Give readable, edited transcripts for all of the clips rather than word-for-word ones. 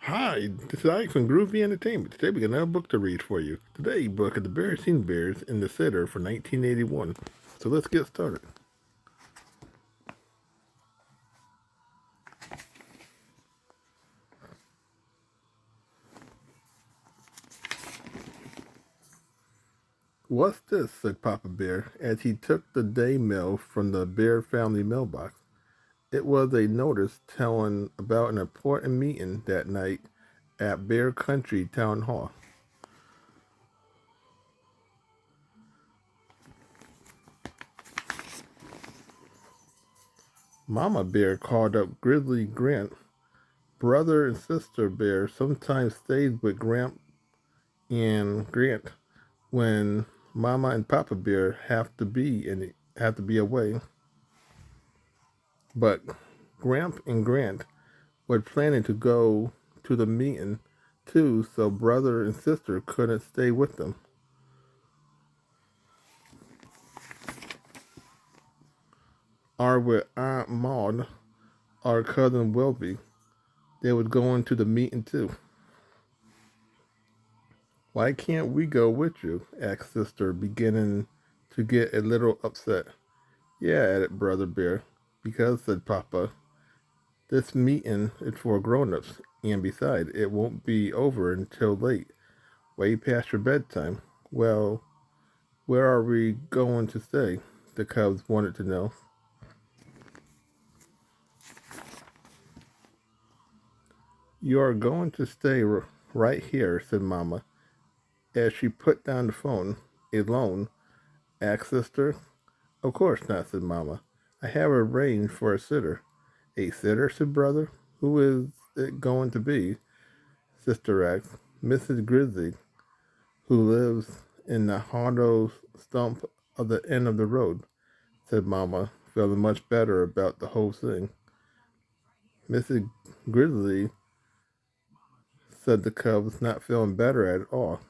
Hi, this is Ike from Groovy Entertainment. Today we got another book to read for you. Today's book is The Berenstain Bears in the Sitter for 1981. So let's get started. What's this? Said Papa Bear as he took the day mail from the Bear family mailbox. It was a notice telling about an important meeting that night at Bear Country Town Hall. Mama Bear called up Grizzly Grant. Brother and sister Bear sometimes stayed with Gramp and Grant when Mama and Papa Bear have to be away. But Gramp and Grant were planning to go to the meeting too, so brother and sister couldn't stay with them. Or with Aunt Maud, our cousin Wilby, they were going to the meeting too. Why can't we go with you? Asked sister, beginning to get a little upset. Yeah, added brother Bear. Because, said Papa, this meeting is for grown-ups, and besides, it won't be over until late, way past your bedtime. Well, where are we going to stay? The cubs wanted to know. You are going to stay right here, said Mama, as she put down the phone. Alone? Asked sister. Of course not, said Mama. I have arranged for a sitter. A sitter, said brother. Who is it going to be? Sister asked. Mrs. Grizzly, who lives in the hollow stump of the end of the road, said Mama, feeling much better about the whole thing. Mrs. Grizzly, said the cubs, not feeling better at all.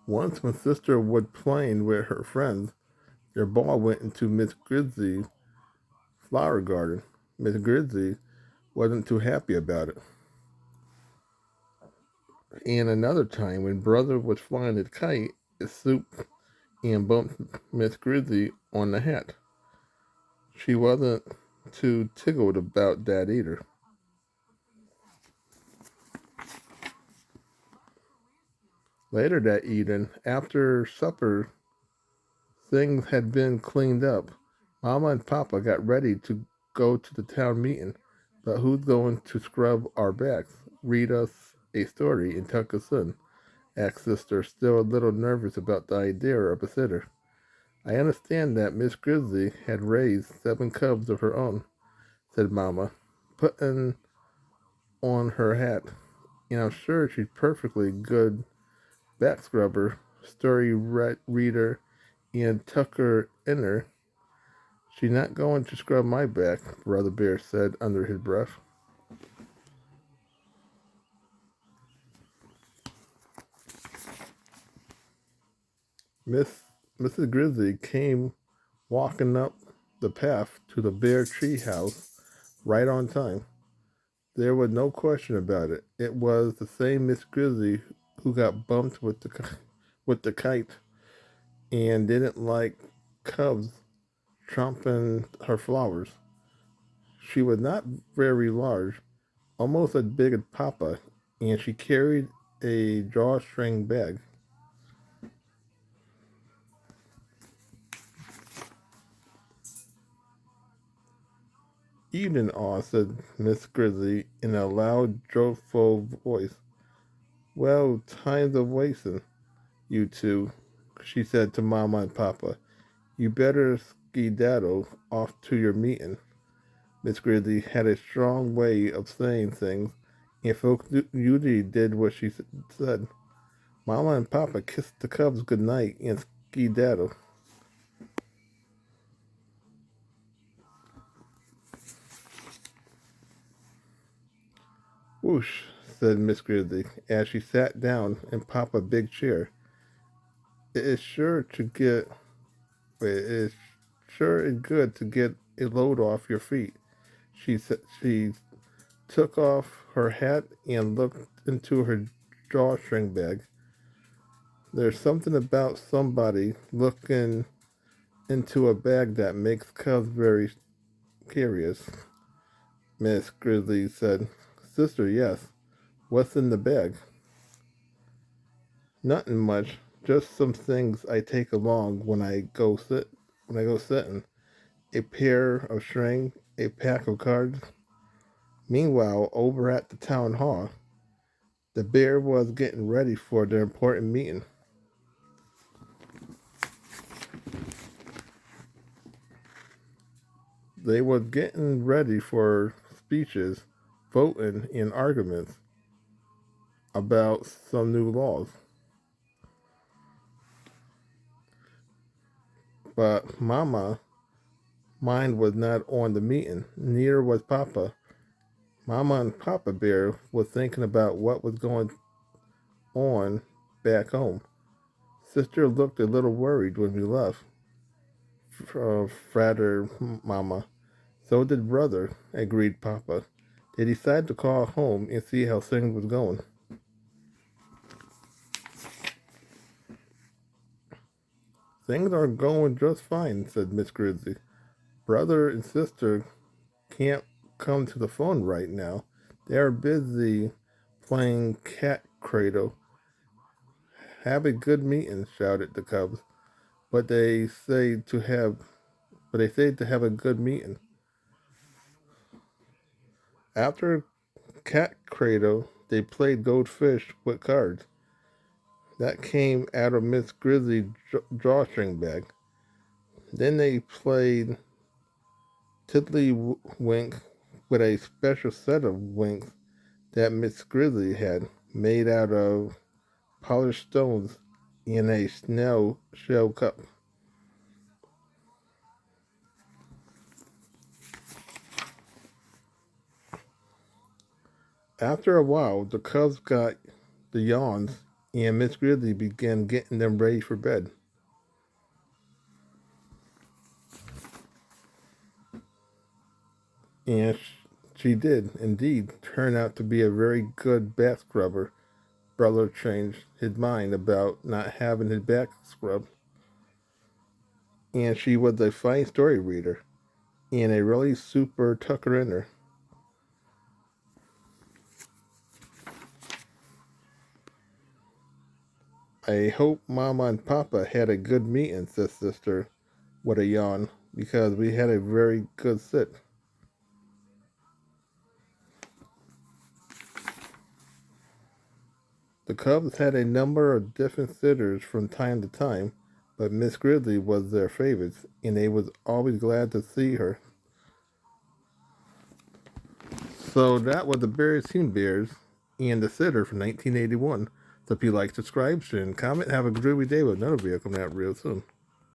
Once when sister was playing with her friends, their ball went into Miss Grizzly's flower garden. Miss Grizzly wasn't too happy about it. And another time when brother was flying his kite, it swooped and bumped Miss Grizzly on the hat. She wasn't too tickled about that either. Later that evening, after supper, things had been cleaned up. Mama and Papa got ready to go to the town meeting. But who's going to scrub our backs, read us a story, and tuck us in? Asked sister, still a little nervous about the idea of a sitter. I understand that Miss Grizzly had raised 7 cubs of her own, said Mama, putting on her hat. And I'm sure she's perfectly good back scrubber, story reader, and tucker inner. She's not going to scrub my back, Brother Bear said under his breath. Miss Mrs. Grizzly came walking up the path to the Bear Tree House right on time. There was no question about it. It was the same Miss Grizzly who got bumped with the kite and didn't like cubs tromping her flowers. She was not very large, almost as big as Papa, and she carried a drawstring bag. Evening all, said Miss Grizzly in a loud, joyful voice. Well, time's a wasting, you two, she said to Mama and Papa. You better skedaddle off to your meeting. Miss Grizzly had a strong way of saying things, and folks usually did what she said. Mama and Papa kissed the cubs good night and skedaddled. Whoosh, said Miss Grizzly as she sat down in Papa's big chair. It is sure to get. It is sure is good to get a load off your feet. She took off her hat and looked into her drawstring bag. There's something about somebody looking into a bag that makes Cubs very curious, Miss Grizzly said. Sister, yes. What's in the bag? Nothing much. Just some things I take along when I go sitting. A pair of string, a pack of cards. Meanwhile, over at the town hall, the bear was getting ready for their important meeting. They was getting ready for speeches, voting, and arguments about some new laws. But Mama, mind was not on the meeting. Neither was Papa. Mama and Papa Bear was thinking about what was going on back home. Sister looked a little worried when we left. Frater, Mama. So did Brother, agreed Papa. They decided to call home and see how things was going. Things are going just fine, said Miss Grizzly. Brother and sister can't come to the phone right now. They are busy playing cat cradle. Have a good meeting, shouted the Cubs. But they say to have a good meeting. After cat cradle, they played goldfish with cards. That came out of Miss Grizzly's drawstring bag. Then they played tiddlywink with a special set of winks that Miss Grizzly had, made out of polished stones in a snail shell cup. After a while, the Cubs got the yawns, and Miss Grizzly began getting them ready for bed. And she did, indeed, turn out to be a very good back scrubber. Brother changed his mind about not having his back scrubbed. And she was a fine story reader and a really super tucker-inner. I hope Mama and Papa had a good meeting, said Sister with a yawn, because we had a very good sit. The Cubs had a number of different sitters from time to time, but Miss Grizzly was their favorite, and they was always glad to see her. So that was the Berenstain Bears and the Sitter from 1981. So if you like, subscribe, share, and comment. Have a groovy day with another video coming out real soon.